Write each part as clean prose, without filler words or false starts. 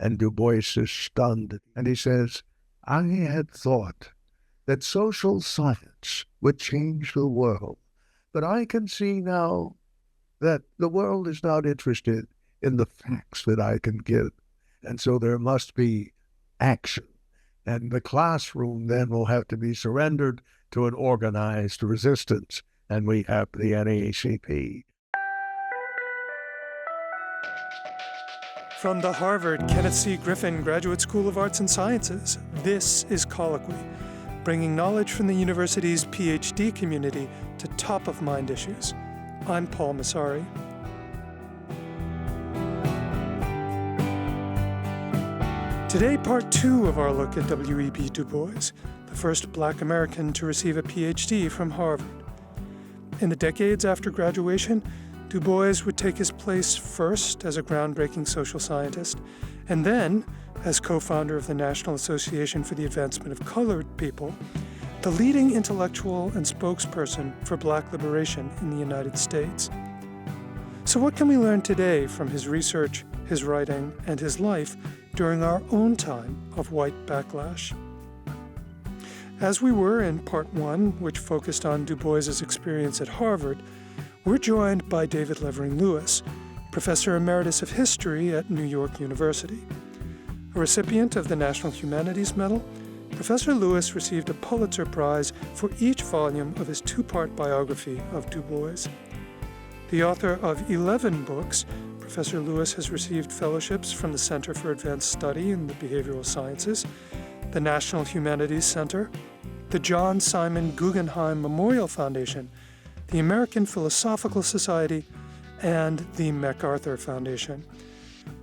And Du Bois is stunned. And he says, I had thought that social science would change the world. But I can see now that the world is not interested in the facts that I can give. And so there must be action. And the classroom then will have to be surrendered to an organized resistance. And we have the NAACP. From the Harvard Kenneth C. Griffin Graduate School of Arts and Sciences, this is Colloquy, bringing knowledge from the university's PhD community to top-of-mind issues. I'm Paul Massari. Today, part 2 of our look at W.E.B. Du Bois, the first Black American to receive a PhD from Harvard. In the decades after graduation, Du Bois would take his place first as a groundbreaking social scientist, and then as co-founder of the National Association for the Advancement of Colored People, the leading intellectual and spokesperson for Black liberation in the United States. So what can we learn today from his research, his writing, and his life during our own time of white backlash? As we were in part 1, which focused on Du Bois's experience at Harvard, we're joined by David Levering Lewis, Professor Emeritus of History at New York University. A recipient of the National Humanities Medal, Professor Lewis received a Pulitzer Prize for each volume of his 2-part biography of Du Bois. The author of 11 books, Professor Lewis has received fellowships from the Center for Advanced Study in the Behavioral Sciences, the National Humanities Center, the John Simon Guggenheim Memorial Foundation, the American Philosophical Society, and the MacArthur Foundation.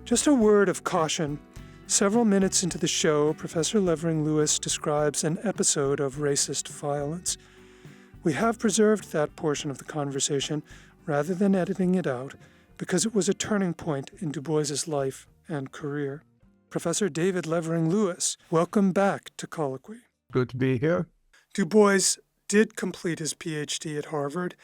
Just a word of caution. Several minutes into the show, Professor Levering Lewis describes an episode of racist violence. We have preserved that portion of the conversation rather than editing it out because it was a turning point in Du Bois's life and career. Professor David Levering Lewis, welcome back to Colloquy. Good to be here. Du Bois did complete his PhD at Harvard,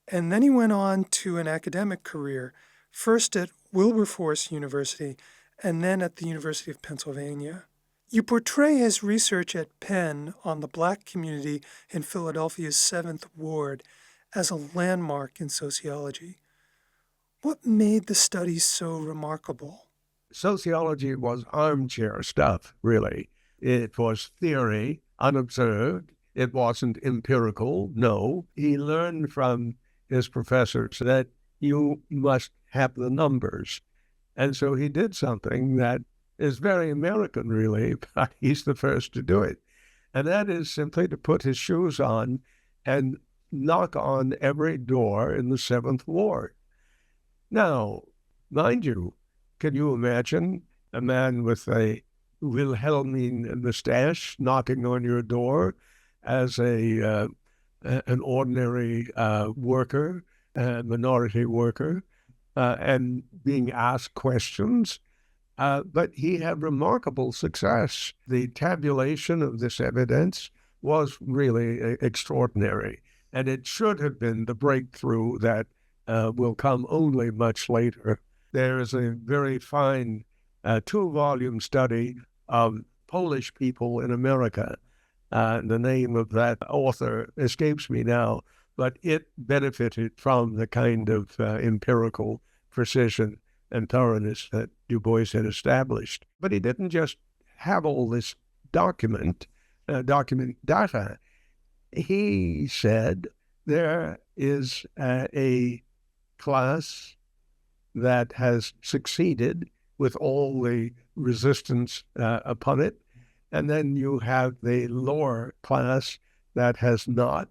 and then he went on to an academic career, first at Wilberforce University and then at the University of Pennsylvania. You portray his research at Penn on the Black community in Philadelphia's 7th Ward as a landmark in sociology. What made the study so remarkable? Sociology was armchair stuff, really. It was theory, unobserved. It wasn't empirical, no. He learned from his professors that you must have the numbers. And so he did something that is very American, really, but he's the first to do it. And that is simply to put his shoes on and knock on every door in the 7th Ward. Now, mind you, can you imagine a man with a Wilhelmine mustache knocking on your door as an ordinary worker, minority worker, and being asked questions? But he had remarkable success. The tabulation of this evidence was really extraordinary, and it should have been the breakthrough that will come only much later. There is a very fine 2-volume study of Polish people in America. The name of that author escapes me now, but it benefited from the kind of empirical precision and thoroughness that Du Bois had established. But he didn't just have all this document data. He said there is a class that has succeeded with all the resistance upon it, and then you have the lower class that has not.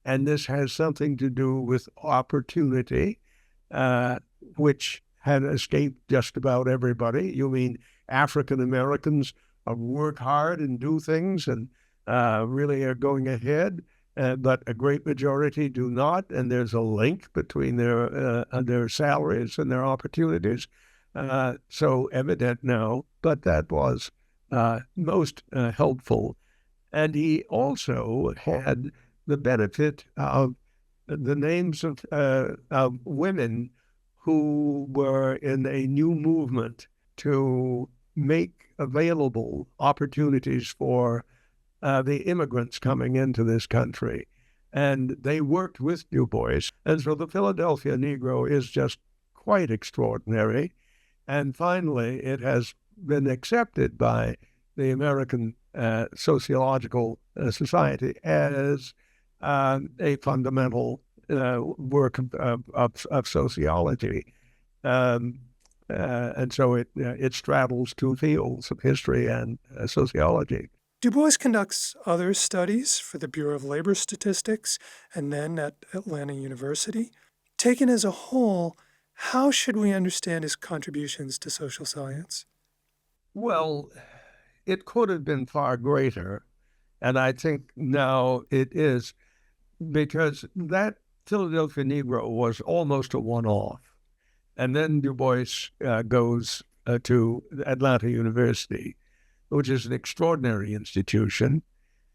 And this has something to do with opportunity, which had escaped just about everybody. You mean African Americans work hard and do things and really are going ahead, but a great majority do not, and there's a link between their salaries and their opportunities. So evident now, but that was most helpful. And he also had the benefit of the names of women who were in a new movement to make available opportunities for the immigrants coming into this country. And they worked with Du Bois. And so the Philadelphia Negro is just quite extraordinary. And finally, it has been accepted by the American Sociological Society as a fundamental work of sociology. And so it straddles two fields of history and sociology. Du Bois conducts other studies for the Bureau of Labor Statistics and then at Atlanta University. Taken as a whole, how should we understand his contributions to social science? Well, it could have been far greater, and I think now it is, because that Philadelphia Negro was almost a one-off. And then Du Bois goes to Atlanta University, which is an extraordinary institution.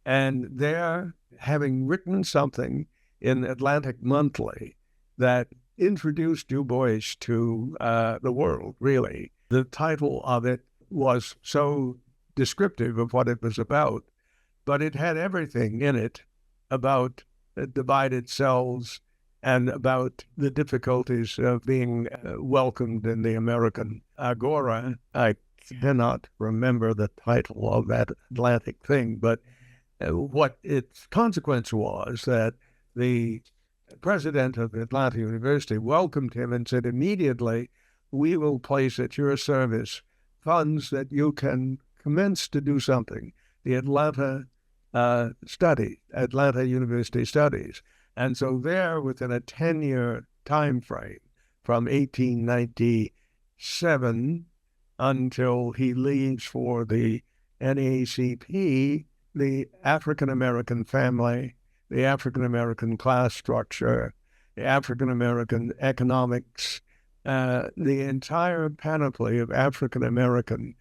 And there, having written something in Atlantic Monthly that introduced Du Bois to the world, really, the title of it was so descriptive of what it was about, but it had everything in it about divided cells and about the difficulties of being welcomed in the American agora. I cannot remember the title of that Atlantic thing, but what its consequence was that the president of Atlanta University welcomed him and said immediately, we will place at your service funds that you can commence to do something. The Atlanta University Studies. And so there, within a 10-year time frame, from 1897 until he leaves for the NAACP, the African-American family, the African-American class structure, the African-American economics, the entire panoply of African-American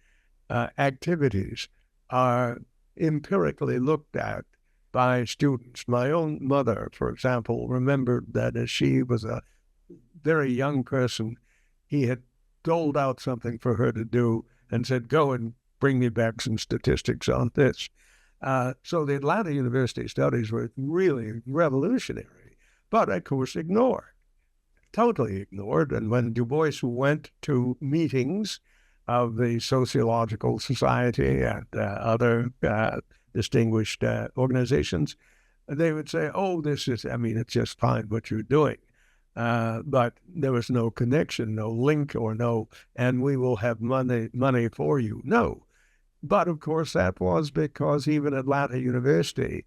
activities are empirically looked at by students. My own mother, for example, remembered that as she was a very young person, he had doled out something for her to do and said, go and bring me back some statistics on this. So the Atlanta University studies were really revolutionary, but of course totally ignored. And when Du Bois went to meetings of the Sociological Society and other distinguished organizations, they would say, oh, it's just fine what you're doing. But there was no connection, no link and we will have money for you. No. But of course, that was because even Atlanta University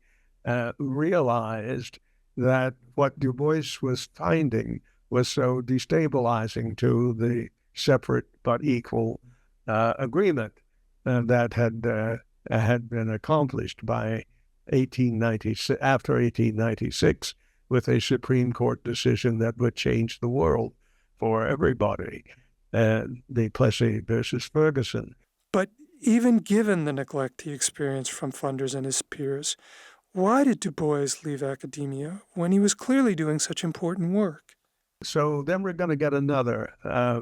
realized that what Du Bois was finding was so destabilizing to the separate but equal agreement that had been accomplished by after 1896 with a Supreme Court decision that would change the world for everybody, the Plessy versus Ferguson. But even given the neglect he experienced from funders and his peers, why did Du Bois leave academia when he was clearly doing such important work? So then we're going to get another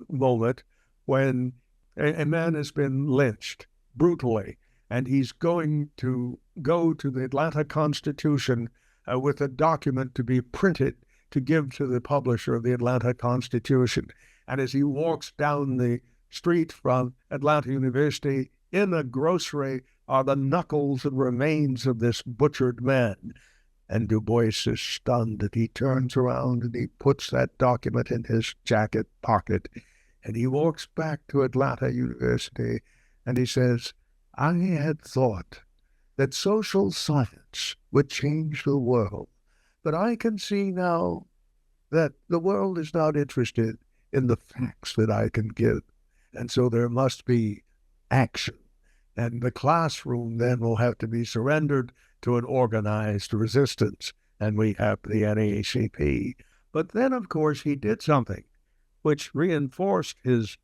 moment when a man has been lynched brutally, and he's going to go to the Atlanta Constitution with a document to be printed to give to the publisher of the Atlanta Constitution. And as he walks down the street from Atlanta University, in a grocery are the knuckles and remains of this butchered man. And Du Bois is stunned, and he turns around and he puts that document in his jacket pocket, and he walks back to Atlanta University, and he says, I had thought that social science would change the world, but I can see now that the world is not interested in the facts that I can give, and so there must be action. And the classroom then will have to be surrendered to an organized resistance, and we have the NAACP. But then, of course, he did something which reinforced his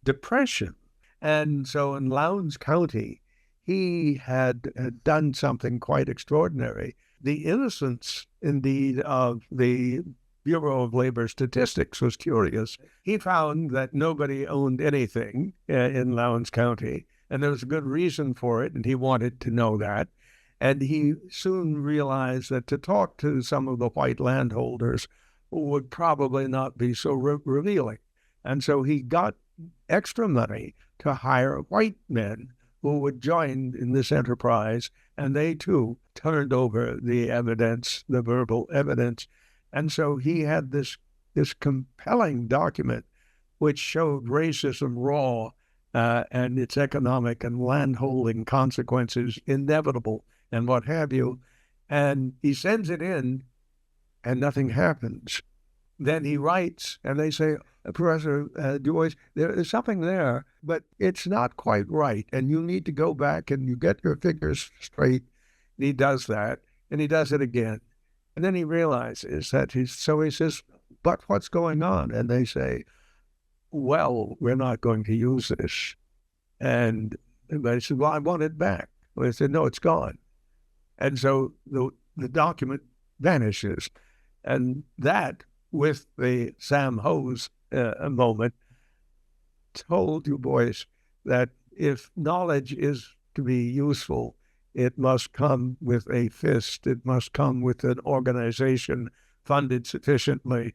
depression. And so in Lowndes County, he had done something quite extraordinary. The innocence, indeed, of the Bureau of Labor Statistics was curious. He found that nobody owned anything in Lowndes County, And there was a good reason for it, and he wanted to know that. And he soon realized that to talk to some of the white landholders would probably not be so revealing. And so he got extra money to hire white men who would join in this enterprise, and they too turned over the evidence, the verbal evidence. And so he had this compelling document which showed racism raw and its economic and landholding consequences inevitable and what have you. And he sends it in, and nothing happens. Then he writes, and they say, Professor Bois, there is something there, but it's not quite right, and you need to go back and you get your figures straight. And he does that, and he does it again. And then he realizes that he says, but what's going on? And they say, well, we're not going to use this. And they said, well, I want it back. Well, they said, no, it's gone. And so the document vanishes. And that, with the Sam Hose moment, told Du Bois that if knowledge is to be useful, it must come with a fist. It must come with an organization funded sufficiently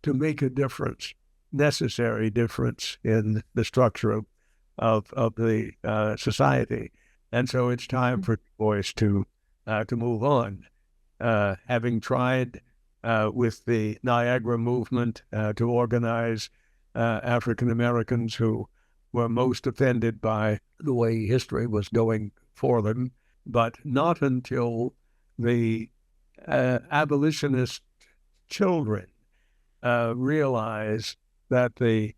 to make a difference, necessary difference in the structure of the society. And so it's time for Du Bois to move on. Having tried with the Niagara movement to organize African Americans who were most offended by the way history was going for them, but not until the abolitionist children realized that the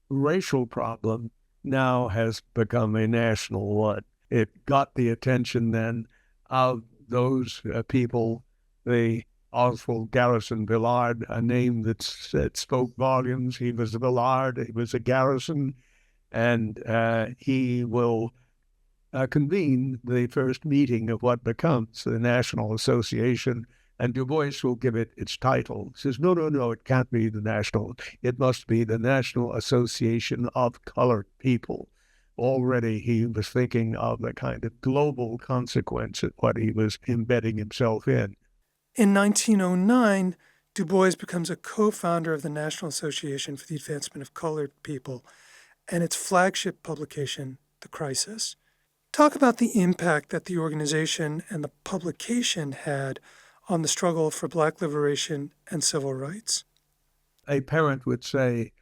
racial problem now has become a national one. It got the attention then of those people, the Oswald Garrison Villard, a name that spoke volumes. He was a Villard, he was a Garrison, and he will convene the first meeting of what becomes the National Association, and Du Bois will give it its title. He says, no, it can't be the National. It must be the National Association of Colored People. Already he was thinking of the kind of global consequence of what he was embedding himself in. In 1909, Du Bois becomes a co-founder of the National Association for the Advancement of Colored People and its flagship publication, The Crisis. Talk about the impact that the organization and the publication had on the struggle for Black liberation and civil rights. A parent would say,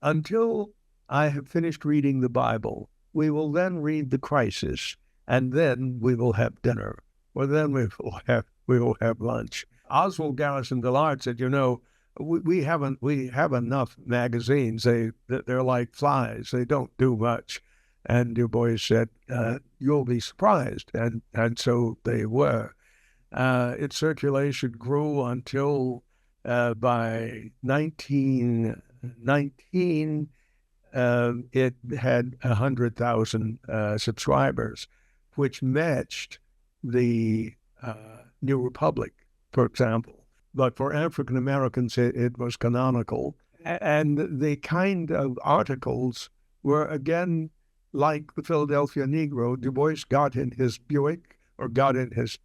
until I have finished reading the Bible, we will then read The Crisis, and then we will have dinner, or then we will have lunch. Oswald Garrison Villard said, we have enough magazines. They're like flies. They don't do much. And Du Bois said, you'll be surprised. And so they were. Its circulation grew until by 1919, it had 100,000 subscribers, which matched the New Republic, for example. But for African Americans, it was canonical. And the kind of articles were, again, like the Philadelphia Negro. Du Bois got in his Buick or got in his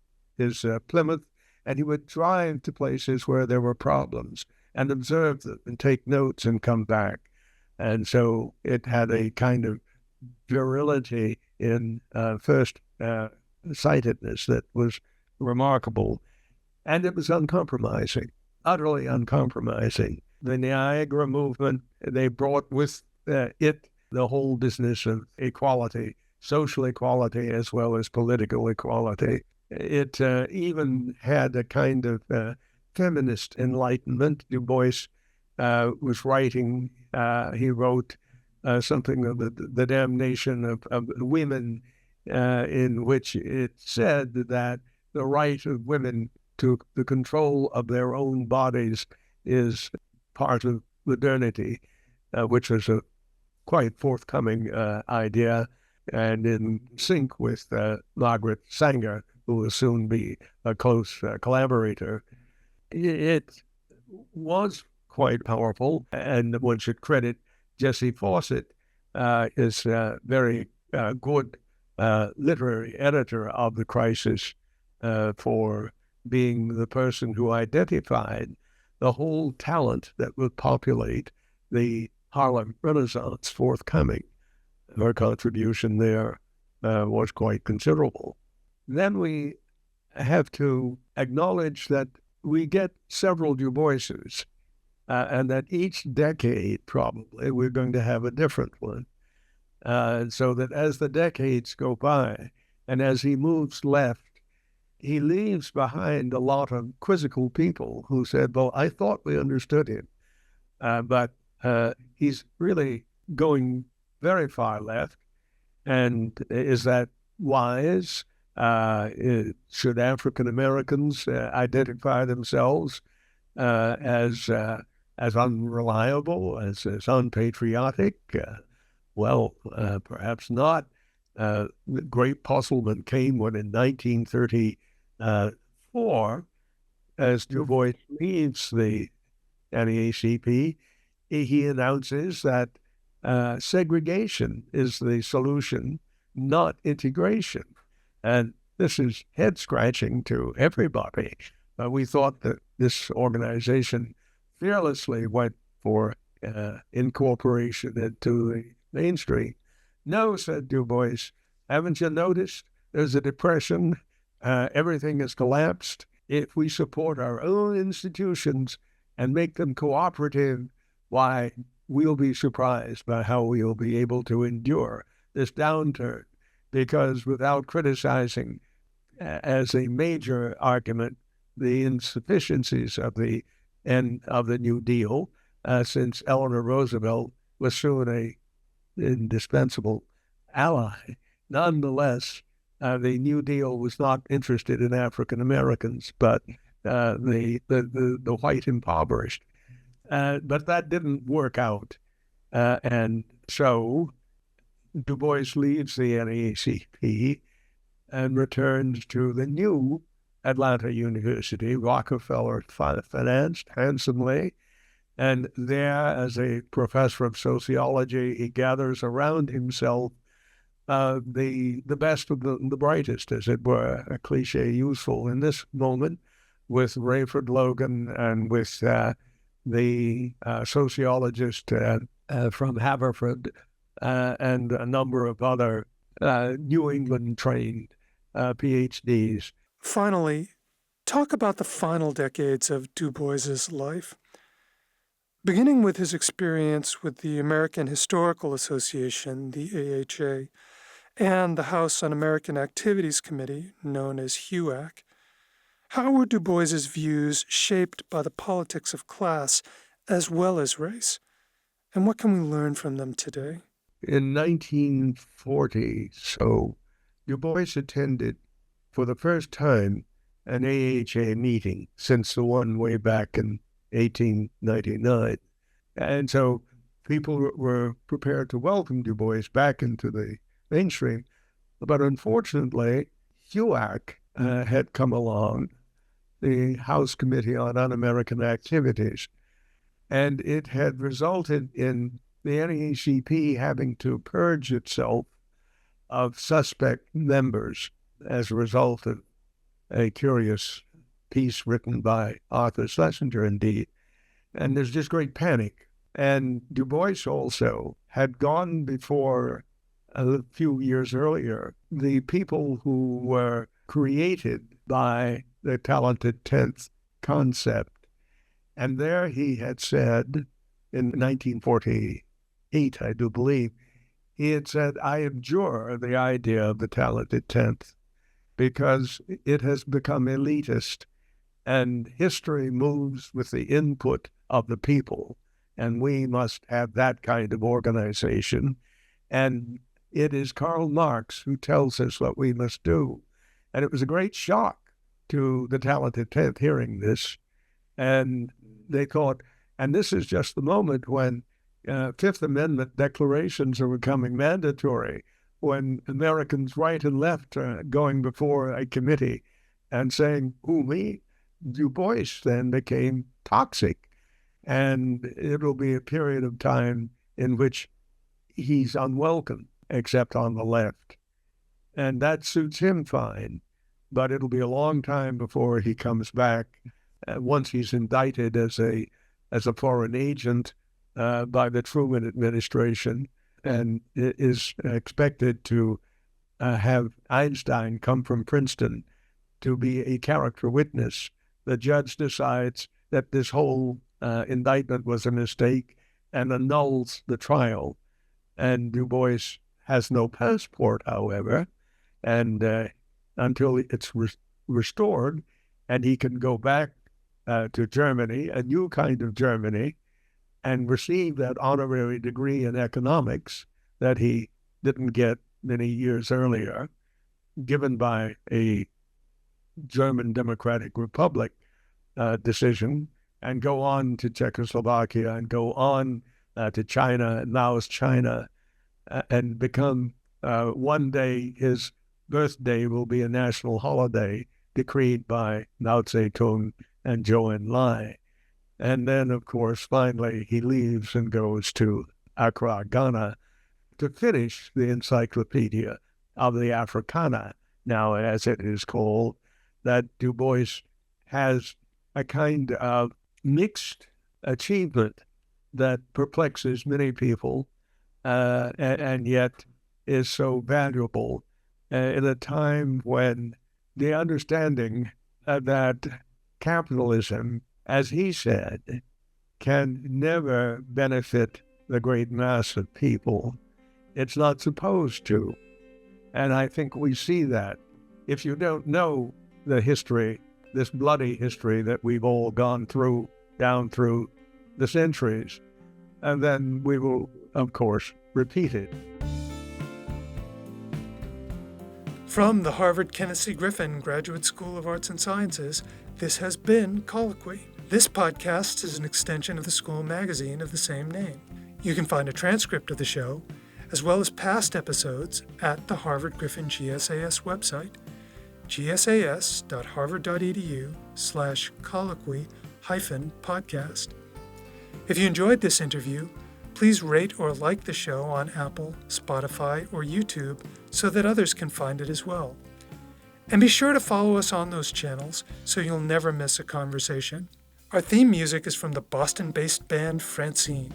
Plymouth, and he would drive to places where there were problems and observe them and take notes and come back. And so it had a kind of virility in first-sightedness that was remarkable. And it was uncompromising, utterly uncompromising. The Niagara movement, they brought with it the whole business of equality, social equality as well as political equality. It even had a kind of feminist enlightenment. Du Bois was writing, he wrote something of the damnation of women, in which it said that the right of women to the control of their own bodies is part of modernity, which was a quite forthcoming idea and in sync with Margaret Sanger, who will soon be a close collaborator. It was quite powerful, and one should credit Jessie Fawcett, his very good literary editor of the crisis for being the person who identified the whole talent that would populate the Harlem Renaissance forthcoming. Her contribution there was quite considerable. Then we have to acknowledge that we get several Du Boises, and that each decade probably we're going to have a different one. So that as the decades go by and as he moves left, he leaves behind a lot of quizzical people who said, well, I thought we understood him, but he's really going very far left. And is that wise? Should African Americans identify themselves as unreliable, as unpatriotic? Well, perhaps not. The great puzzlement came when in 1934, as Du Bois leaves the NAACP, he announces that segregation is the solution, not integration. And this is head-scratching to everybody. We thought that this organization fearlessly went for incorporation into the mainstream. No, said Du Bois, haven't you noticed there's a depression? Everything has collapsed. If we support our own institutions and make them cooperative, why, we'll be surprised by how we'll be able to endure this downturn. Because without criticizing as a major argument the insufficiencies of the end of the New Deal, since Eleanor Roosevelt was soon an indispensable ally, nonetheless, the New Deal was not interested in African Americans, but the white impoverished. But that didn't work out. And so Du Bois leaves the NAACP and returns to the new Atlanta University, Rockefeller financed handsomely. And there, as a professor of sociology, he gathers around himself the best of the brightest, as it were, a cliche useful in this moment, with Rayford Logan and with the sociologist from Haverford and a number of other New England-trained PhDs. Finally, talk about the final decades of Du Bois's life. Beginning with his experience with the American Historical Association, the AHA, and the House Un-American Activities Committee, known as HUAC, how were Du Bois's views shaped by the politics of class as well as race? And what can we learn from them today? In 1940, so Du Bois attended for the first time an AHA meeting since the one way back in 1899. And so people were prepared to welcome Du Bois back into the mainstream. But unfortunately, HUAC had come along, the House Committee on Un-American Activities, and it had resulted in the NAACP having to purge itself of suspect members as a result of a curious piece written by Arthur Schlesinger, indeed. And there's just great panic. And Du Bois also had gone before a few years earlier, the people who were created by the talented 10th concept. And there he had said, in 1948, I do believe, he had said, I abjure the idea of the talented 10th because it has become elitist, and history moves with the input of the people, and we must have that kind of organization. And it is Karl Marx who tells us what we must do. And it was a great shock to the talented 10th hearing this. And they thought, and this is just the moment when Fifth Amendment declarations are becoming mandatory, when Americans right and left are going before a committee and saying, who, me? Du Bois then became toxic. And it'll be a period of time in which he's unwelcome. except on the left. And that suits him fine, but it'll be a long time before he comes back once he's indicted as a foreign agent by the Truman administration and is expected to have Einstein come from Princeton to be a character witness. The judge decides that this whole indictment was a mistake and annuls the trial. And Du Bois has no passport, however, and until it's restored, and he can go back to Germany, a new kind of Germany, and receive that honorary degree in economics that he didn't get many years earlier, given by a German Democratic Republic decision, and go on to Czechoslovakia and go on to China, and Mao's China, and become one day his birthday will be a national holiday decreed by Mao Zedong and Zhou Enlai. And then, of course, finally he leaves and goes to Accra, Ghana, to finish the Encyclopedia of the Africana, now as it is called, that Du Bois has a kind of mixed achievement that perplexes many people and yet is so valuable in a time when the understanding that capitalism, as he said, can never benefit the great mass of people. It's not supposed to. And I think we see that. If you don't know the history, this bloody history that we've all gone through, down through the centuries, and then we will, of course, repeat it. From the Harvard Kenneth C. Griffin Graduate School of Arts and Sciences, this has been Colloquy. This podcast is an extension of the school magazine of the same name. You can find a transcript of the show, as well as past episodes, at the Harvard Griffin GSAS website, gsas.harvard.edu/colloquy-podcast. If you enjoyed this interview, please rate or like the show on Apple, Spotify, or YouTube so that others can find it as well. And be sure to follow us on those channels so you'll never miss a conversation. Our theme music is from the Boston-based band Francine.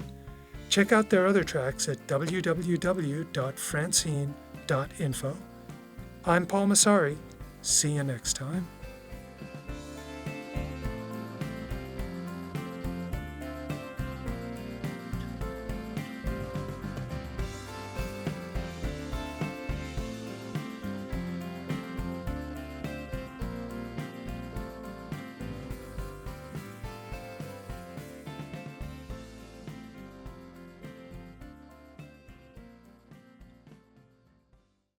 Check out their other tracks at www.francine.info. I'm Paul Massari. See you next time.